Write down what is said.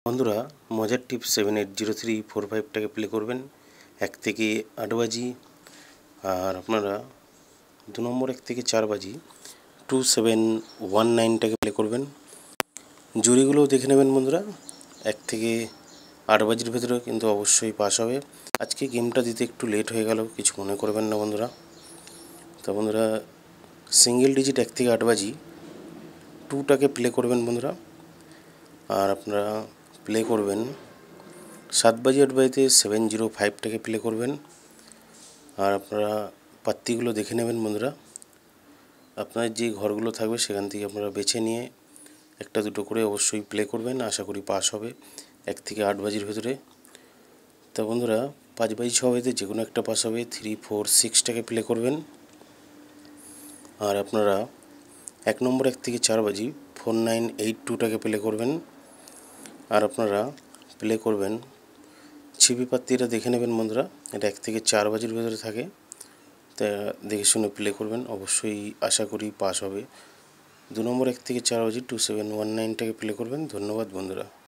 বন্ধুরা মজার টিপ 780345টাকে প্লে করবেন 1 থেকে 8 বাজি, আর আপনারা 2 নম্বর 1 থেকে 4 বাজি 2719টাকে প্লে করবেন। জুড়িগুলোও দেখে নেবেন বন্ধুরা, 1 থেকে 8 বাজির ভেতরে কিন্তু অবশ্যই পাস হবে। আজকে গেমটা দিতে একটু লেট হয়ে গেল, কিছু মনে করবেন না বন্ধুরা। তো বন্ধুরা সিঙ্গেল ডিজিট 1 থেকে 8 বাজি 2টাকে প্লে করবেন বন্ধুরা, আর আপনারা প্লে করবেন 7 বাজি 8 বাজিতে 705টাকে প্লে করবেন। আর আপনারা পাত্তিগুলো দেখে নেবেন বন্ধুরা, আপনার যে ঘরগুলো থাকবে সেখান থেকে আপনারা বেছে নিয়ে একটা দুটো করে অবশ্যই প্লে করবেন, আশা করি পাস হবে 1 থেকে 8 বাজির ভেতরে। তো বন্ধুরা 5 বাজি 6 বাজিতে যে কোনো একটা পাস হবে। 3, 4, 6টাকে প্লে করবেন। আর আপনারা 1 নম্বর 1 থেকে 4 বাজি 4982টাকে প্লে করবেন। আর আপনারা প্লে করবেন ছিপি পাত্তিটা দেখে নেবেন বন্ধুরা, এটা 1 থেকে 4 বাজির ভেতরে থাকে, তা দেখে শুনে প্লে করবেন, অবশ্যই আশা করি পাস হবে। 2 নম্বর 1 থেকে 4 বাজি 2719টাকে প্লে করবেন। ধন্যবাদ বন্ধুরা।